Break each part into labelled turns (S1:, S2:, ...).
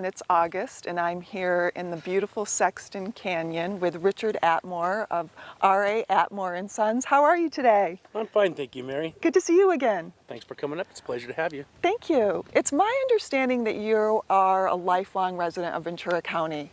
S1: everyone. It's August, and I'm here in the beautiful Sexton Canyon with Richard Atmore of R.A. Atmore and Sons. How are you today?
S2: I'm fine, thank you, Mary.
S1: Good to see you again.
S2: Thanks for coming up. It's a pleasure to have you.
S1: Thank you. It's my understanding that you are a lifelong resident of Ventura County.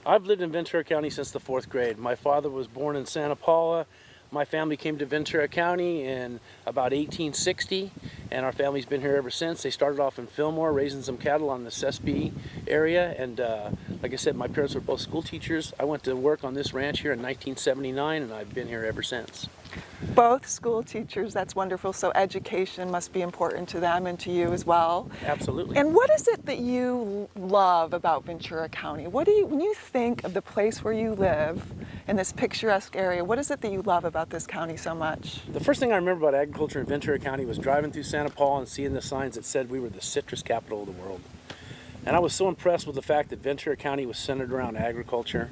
S2: I've lived in Ventura County since the 4th grade. My father was born in Santa Paula. My family came to Ventura County in about 1860, and our family's been here ever since. They started off in Fillmore, raising some cattle on the Sespe area, and like I said, my parents were both school teachers. I went to work on this ranch here in 1979, and I've been here ever since.
S1: Both school teachers, that's wonderful. So education must be important to them and to you as well.
S2: Absolutely.
S1: And what is it that you love about Ventura County? What do you, when you think of the place where you live in this picturesque area, what is it that you love about this county so much?
S2: The first thing I remember about agriculture in Ventura County was driving through Santa Paula and seeing the signs that said we were the citrus capital of the world. And I was so impressed with the fact that Ventura County was centered around agriculture.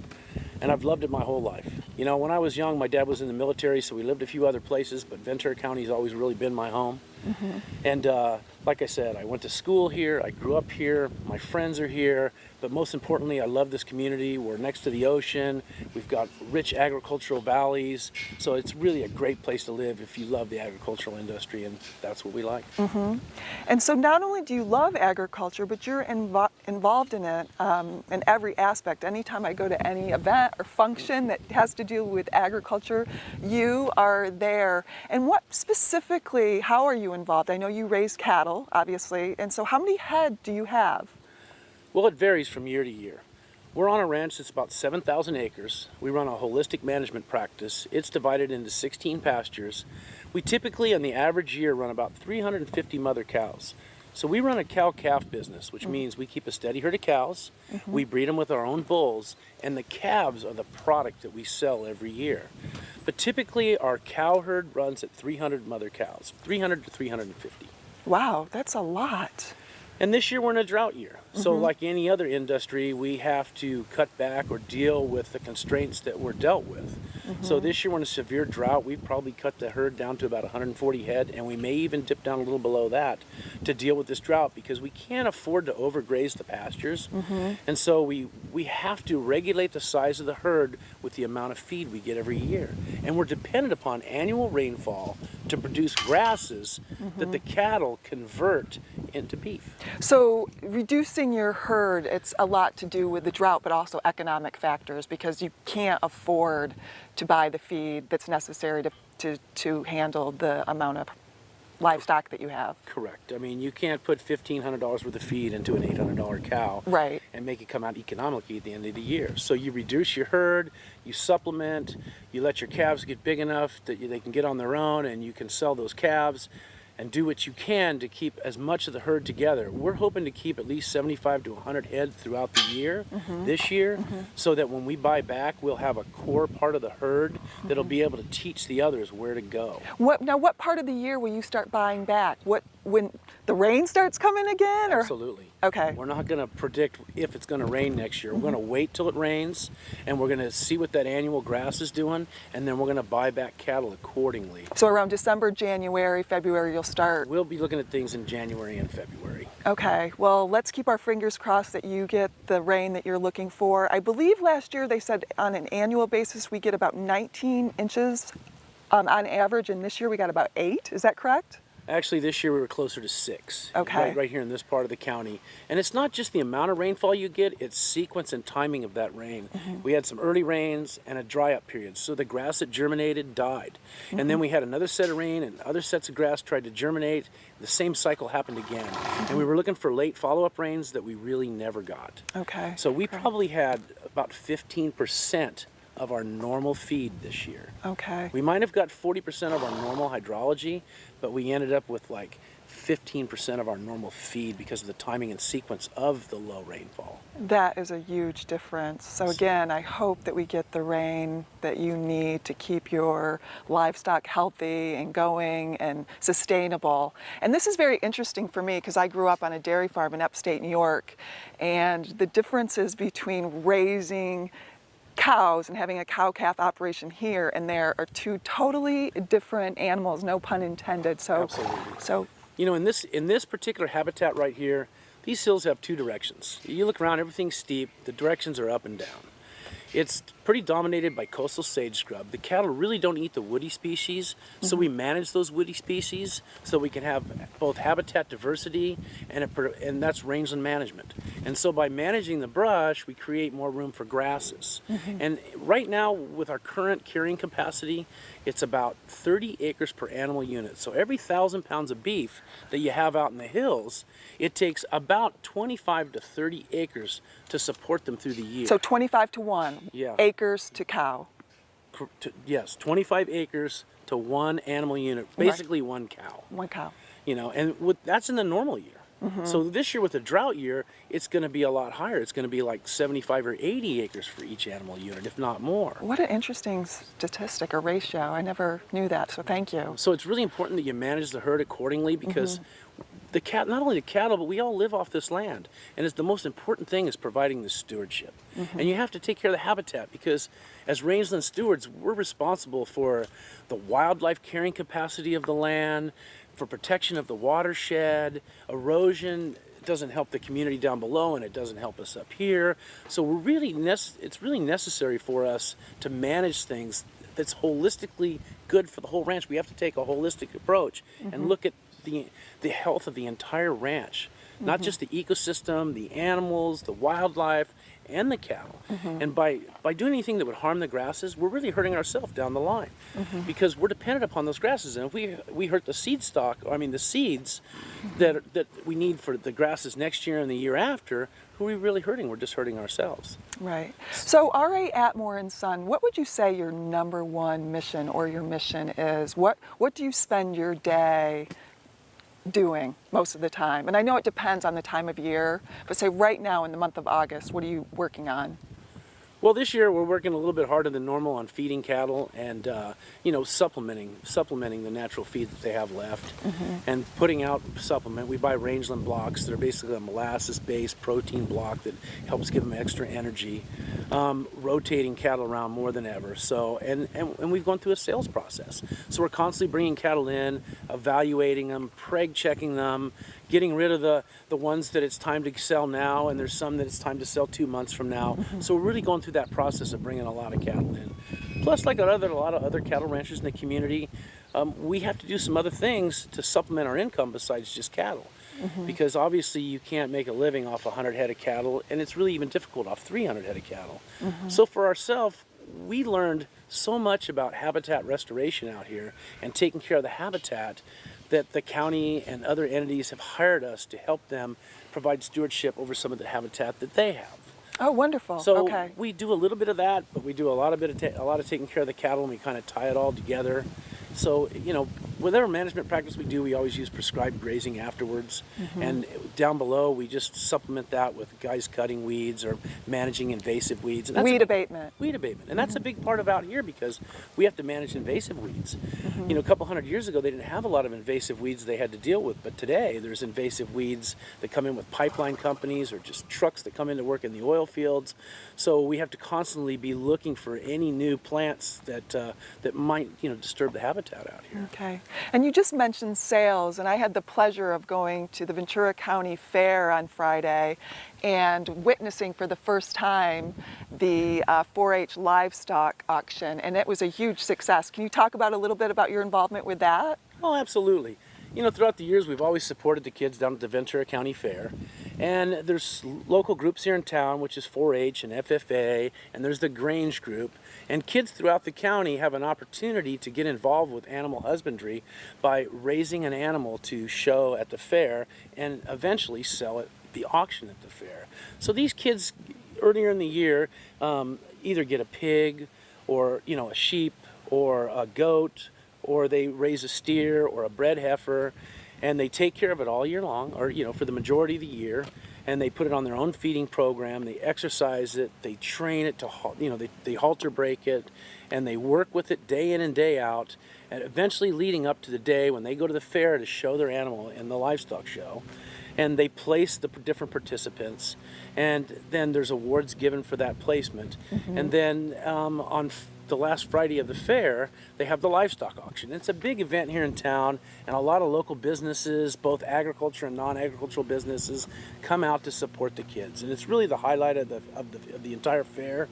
S2: And I've loved it my whole life. You know, when I was young, my dad was in the military, so we lived a few other places, but Ventura County's always really been my home. Mm-hmm. And like I said, I went to school here, I grew up here, my friends are here, but most importantly, I love this community. We're next to the ocean, we've got rich agricultural valleys, so it's really a great place to live if you love the agricultural industry, and that's what we like.
S1: Mm-hmm. And so not only do you love agriculture, but you're involved in it in every aspect. Anytime I go to any event or function that has to do with agriculture, you are there. And what specifically, how are you involved? I know you raise cattle, obviously, and so how many head do you have?
S2: Well, it varies from year to year. We're on a ranch that's about 7,000 acres. We run a holistic management practice. It's divided into 16 pastures. We typically, on the average year, run about 350 mother cows. So we run a cow-calf business, which means we keep a steady herd of cows, we breed them with our own bulls, and the calves are the product that we sell every year. But typically our cow herd runs at 300 mother cows, 300 to 350.
S1: Wow, that's a lot.
S2: And this year we're in a drought year. So like any other industry, we have to cut back or deal with the constraints that we're dealt with. So this year we're in a severe drought. We've probably cut the herd down to about 140 head, and we may even dip down a little below that to deal with this drought because we can't afford to overgraze the pastures. And so we have to regulate the size of the herd with the amount of feed we get every year. And we're dependent upon annual rainfall to produce grasses that the cattle convert into beef.
S1: So reducing your herd, it's a lot to do with the drought, but also economic factors because you can't afford to buy the feed that's necessary to handle the amount of livestock that you have.
S2: Correct. I mean, you can't put $1,500 worth of feed into an $800 cow and make it come out economically at the end of the year. So you reduce your herd, you supplement, you let your calves get big enough that they can get on their own and you can sell those calves and do what you can to keep as much of the herd together. We're hoping to keep at least 75 to 100 head throughout the year, this year, so that when we buy back, we'll have a core part of the herd that'll be able to teach the others where to go.
S1: Now, what part of the year will you start buying back? When the rain starts coming again? Or?
S2: Absolutely.
S1: Okay.
S2: We're not going to predict if it's going to rain next year. We're going to wait till it rains, and we're going to see what that annual grass is doing, and then we're going to buy back cattle accordingly.
S1: So around December, January, February, you'll start?
S2: We'll be looking at things in January and February.
S1: Okay. Well, let's keep our fingers crossed that you get the rain that you're looking for. I believe last year they said on an annual basis we get about 19 inches on average, and this year we got about 8. Is that correct?
S2: Actually, this year we were closer to 6,
S1: okay.
S2: right here in this part of the county. And it's not just the amount of rainfall you get, it's sequence and timing of that rain. We had some early rains and a dry up period, so the grass that germinated died. And then we had another set of rain and other sets of grass tried to germinate. The same cycle happened again. And we were looking for late follow-up rains that we really never got.
S1: Okay.
S2: So we probably had about 15% of our normal feed this year.
S1: Okay.
S2: We might have got 40% of our normal hydrology, but we ended up with like 15% of our normal feed because of the timing and sequence of the low rainfall.
S1: That is a huge difference. So again, I hope that we get the rain that you need to keep your livestock healthy and going and sustainable. And this is very interesting for me because I grew up on a dairy farm in upstate New York, and the differences between raising cows and having a cow-calf operation here and there are two totally different animals, no pun intended. So,
S2: absolutely.
S1: So,
S2: you know, in this particular habitat right here, these hills have two directions. You look around, everything's steep, the directions are up and down. It's pretty dominated by coastal sage scrub. The cattle really don't eat the woody species, so we manage those woody species so we can have both habitat diversity and that's rangeland management. And so by managing the brush, we create more room for grasses. And right now, with our current carrying capacity, it's about 30 acres per animal unit. So every 1,000 pounds of beef that you have out in the hills, it takes about 25 to 30 acres to support them through the year.
S1: So 25 to 1
S2: Yeah.
S1: acres to cow.
S2: Yes, 25 acres to one animal unit, basically one cow.
S1: One cow.
S2: You know, and that's in the normal year. So this year with the drought year, it's going to be a lot higher. It's going to be like 75 or 80 acres for each animal unit, if not more.
S1: What an interesting statistic or ratio. I never knew that, so thank you.
S2: So it's really important that you manage the herd accordingly because not only the cattle, but we all live off this land. And it's the most important thing is providing the stewardship. And you have to take care of the habitat because as rangeland stewards, we're responsible for the wildlife carrying capacity of the land, for protection of the watershed. Erosion doesn't help the community down below and it doesn't help us up here. So it's really necessary for us to manage things that's holistically good for the whole ranch. We have to take a holistic approach and look at the health of the entire ranch, not just the ecosystem, the animals, the wildlife, and the cattle. And by doing anything that would harm the grasses, we're really hurting ourselves down the line because we're dependent upon those grasses. And if we hurt the seed stock, the seeds that we need for the grasses next year and the year after, who are we really hurting? We're just hurting ourselves.
S1: Right. So R.A. Atmore and Son, what would you say your number one mission or your mission is? What do you spend your day doing most of the time? And I know it depends on the time of year, but say right now in the month of August, what are you working on?
S2: Well, this year we're working a little bit harder than normal on feeding cattle and supplementing the natural feed that they have left, and putting out supplement. We buy rangeland blocks that are basically a molasses-based protein block that helps give them extra energy. Rotating cattle around more than ever. So and we've gone through a sales process. So we're constantly bringing cattle in, evaluating them, preg checking them, getting rid of the ones that it's time to sell now, and there's some that it's time to sell 2 months from now. So we're really going through that process of bringing a lot of cattle in. Plus, like a lot of other cattle ranchers in the community, we have to do some other things to supplement our income besides just cattle. Because obviously you can't make a living off 100 head of cattle, and it's really even difficult off 300 head of cattle. So for ourselves, we learned so much about habitat restoration out here and taking care of the habitat that the county and other entities have hired us to help them provide stewardship over some of the habitat that they have.
S1: Oh, wonderful.
S2: So
S1: okay.
S2: we do a little bit of that, but we do a lot of taking care of the cattle, and we kind of tie it all together. So, whatever management practice we do, we always use prescribed grazing afterwards. And down below, we just supplement that with guys cutting weeds or managing invasive weeds. And that's
S1: Weed abatement.
S2: Weed abatement. And that's a big part of out here because we have to manage invasive weeds. A couple hundred years ago, they didn't have a lot of invasive weeds they had to deal with. But today, there's invasive weeds that come in with pipeline companies or just trucks that come in to work in the oil fields. So we have to constantly be looking for any new plants that might, disturb the habitat out here.
S1: Okay. And you just mentioned sales, and I had the pleasure of going to the Ventura County Fair on Friday and witnessing for the first time the 4-H livestock auction, and it was a huge success. Can you talk about a little bit about your involvement with that?
S2: Oh, absolutely. Throughout the years, we've always supported the kids down at the Ventura County Fair. And there's local groups here in town, which is 4-H and FFA, and there's the Grange group. And kids throughout the county have an opportunity to get involved with animal husbandry by raising an animal to show at the fair and eventually sell at the auction at the fair. So these kids earlier in the year either get a pig or a sheep or a goat, or they raise a steer or a bred heifer, and they take care of it all year long, or for the majority of the year, and they put it on their own feeding program. They exercise it, they train it to they halter break it, and they work with it day in and day out, and eventually leading up to the day when they go to the fair to show their animal in the livestock show. And they place the different participants, and then there's awards given for that placement. And then on the last Friday of the fair, they have the livestock auction. It's a big event here in town, and a lot of local businesses, both agriculture and non-agricultural businesses, come out to support the kids. And it's really the highlight of the entire fair.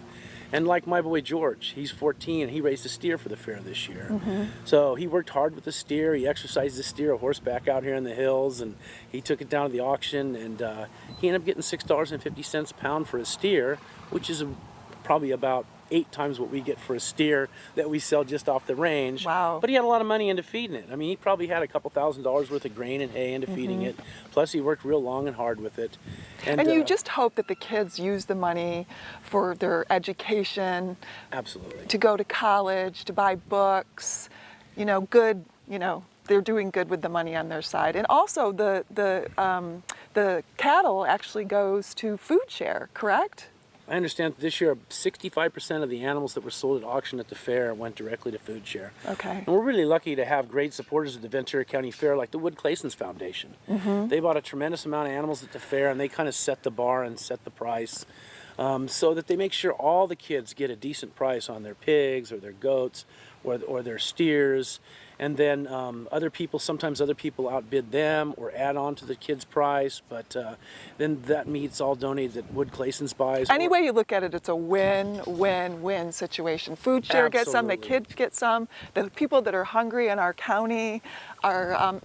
S2: And like my boy George, he's 14, he raised a steer for the fair this year. So he worked hard with the steer. He exercised the steer a horseback out here in the hills, and he took it down to the auction, and he ended up getting $6.50 a pound for a steer, which is probably about 8 times what we get for a steer that we sell just off the range.
S1: Wow.
S2: But he had a lot of money into feeding it. I mean, he probably had a couple $1,000s worth of grain and hay into feeding it. Plus, he worked real long and hard with it.
S1: And you just hope that the kids use the money for their education.
S2: Absolutely.
S1: To go to college, to buy books, good, they're doing good with the money on their side. And also the cattle actually goes to food share, correct?
S2: I understand that this year 65% of the animals that were sold at auction at the fair went directly to food share.
S1: Okay.
S2: And we're really lucky to have great supporters of the Ventura County Fair like the Wood Clayson's Foundation. They bought a tremendous amount of animals at the fair, and they kind of set the bar and set the price so that they make sure all the kids get a decent price on their pigs or their goats or their steers. And then sometimes other people outbid them or add on to the kids' price, but then that meat's all donated that Wood Clayson's buys.
S1: Any way you look at it, it's a win-win-win situation. Food share gets some, the kids get some, the people that are hungry in our county are,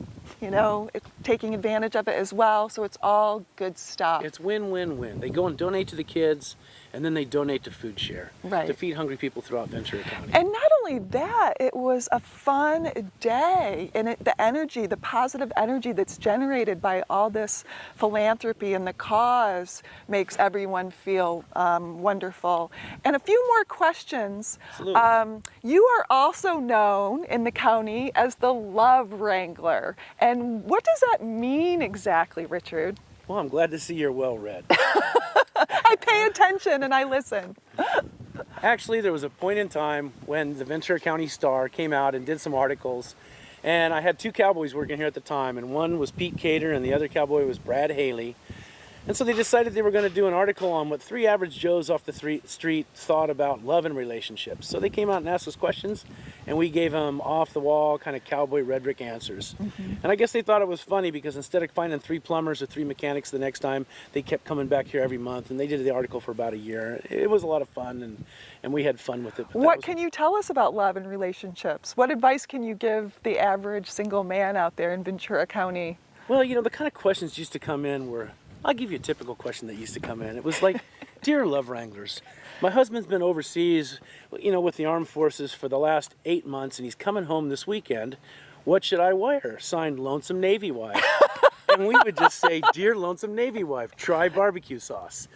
S1: taking advantage of it as well, so it's all good stuff.
S2: It's win-win-win. They go and donate to the kids, and then they donate to food share to feed hungry people throughout Ventura County.
S1: And not only that, it was a fun day, and the positive energy that's generated by all this philanthropy and the cause makes everyone feel wonderful. And a few more questions.
S2: Absolutely.
S1: You are also known in the county as the Love Wrangler. And what does that mean exactly, Richard?
S2: Well, I'm glad to see you're well read.
S1: I pay attention and I listen.
S2: Actually, there was a point in time when the Ventura County Star came out and did some articles, and I had 2 cowboys working here at the time, and one was Pete Cater and the other cowboy was Brad Haley. And so they decided they were going to do an article on what 3 average Joes off the street thought about love and relationships. So they came out and asked us questions, and we gave them off-the-wall kind of cowboy rhetoric answers. And I guess they thought it was funny because instead of finding 3 plumbers or 3 mechanics the next time, they kept coming back here every month, and they did the article for about a year. It was a lot of fun, and we had fun with it.
S1: What can you tell us about love and relationships? What advice can you give the average single man out there in Ventura County?
S2: Well, the kind of questions used to come in were, I'll give you a typical question that used to come in. It was like, dear Love Wranglers, my husband's been overseas, with the armed forces for the last 8 months, and he's coming home this weekend. What should I wear? Signed, Lonesome Navy Wife. And we would just say, dear Lonesome Navy Wife, try barbecue sauce.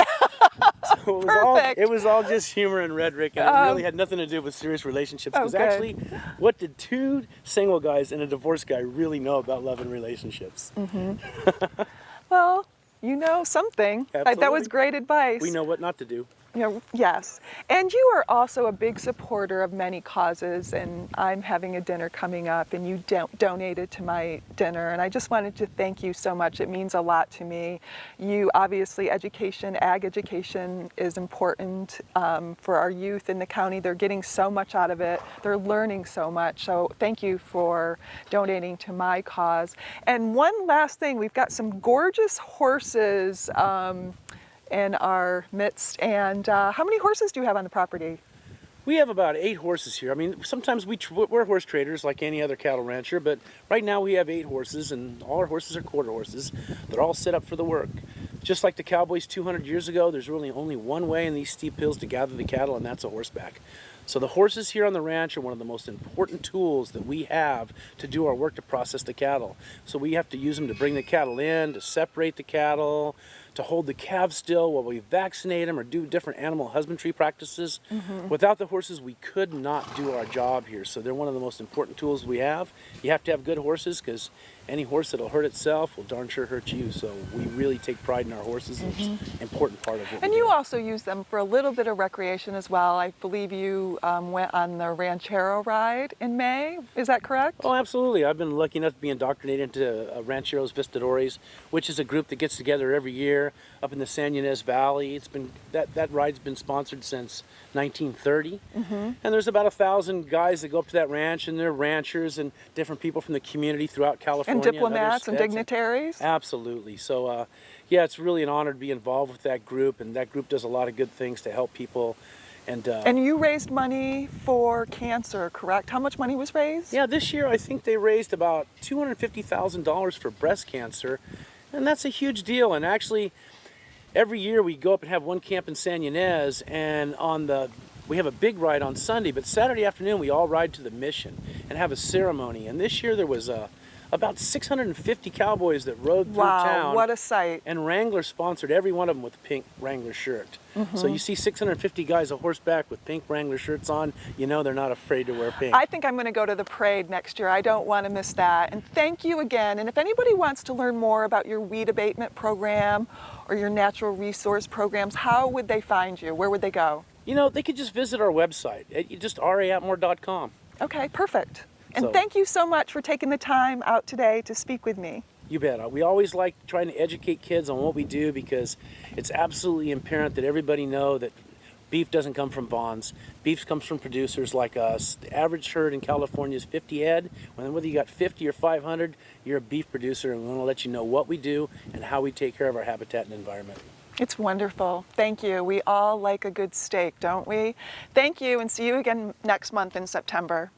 S2: So it was all just humor and rhetoric, and it really had nothing to do with serious relationships. Because actually, what did 2 single guys and a divorced guy really know about love and relationships?
S1: Well, you know something.
S2: Absolutely.
S1: That was great advice.
S2: We know what not to do.
S1: Yes. And you are also a big supporter of many causes, and I'm having a dinner coming up, and you donated to my dinner, and I just wanted to thank you so much. It means a lot to me. You obviously, ag education is important for our youth in the county. They're getting so much out of it. They're learning so much. So thank you for donating to my cause. And one last thing, we've got some gorgeous horses in our midst. And how many horses do you have on the property?
S2: We have about 8 horses here. I mean, sometimes we're horse traders like any other cattle rancher, but right now we have 8 horses, and all our horses are quarter horses. They're all set up for the work. Just like the cowboys 200 years ago, there's really only one way in these steep hills to gather the cattle, and that's a horseback. So the horses here on the ranch are one of the most important tools that we have to do our work to process the cattle. So we have to use them to bring the cattle in, to separate the cattle, to hold the calves still while we vaccinate them or do different animal husbandry practices. Without the horses, we could not do our job here. So they're one of the most important tools we have. You have to have good horses because any horse that'll hurt itself will darn sure hurt you. So we really take pride in our horses. And it's an important part of what
S1: And
S2: we
S1: you
S2: do.
S1: also use them for a little bit of recreation as well. I believe you went on the Ranchero ride in May. Is that correct?
S2: Oh, absolutely. I've been lucky enough to be indoctrinated into Rancheros Vistadores, which is a group that gets together every year up in the San Ynez Valley. It's been that ride's been sponsored since 1930, and there's about 1,000 guys that go up to that ranch, and they're ranchers and different people from the community throughout California.
S1: And diplomats and
S2: other states.
S1: dignitaries?
S2: Absolutely. So, yeah, it's really an honor to be involved with that group, and that group does a lot of good things to help people.
S1: And you raised money for cancer, correct? How much money was raised?
S2: Yeah, this year I think they raised about $250,000 for breast cancer, and that's a huge deal. And actually, every year we go up and have one camp in San Ynez, and we have a big ride on Sunday, but Saturday afternoon we all ride to the mission and have a ceremony. And this year there was about 650 cowboys that rode through town.
S1: Wow, what a sight.
S2: And Wrangler sponsored every one of them with a pink Wrangler shirt. So you see 650 guys on horseback with pink Wrangler shirts on, you know they're not afraid to wear pink.
S1: I think I'm going to go to the parade next year. I don't want to miss that. And thank you again. And if anybody wants to learn more about your weed abatement program or your natural resource programs, how would they find you? Where would they go?
S2: You know, they could just visit our website at just raatmore.com.
S1: Okay, perfect. And
S2: So-
S1: thank you so much for taking the time out today to speak with me.
S2: You bet. We always like trying to educate kids on what we do because it's absolutely apparent that everybody know that beef doesn't come from Vons. Beef comes from producers like us. The average herd in California is 50 head. Whether you got 50 or 500, you're a beef producer, and we want to let you know what we do and how we take care of our habitat and environment.
S1: It's wonderful. Thank you. We all like a good steak, don't we? Thank you, and see you again next month in September.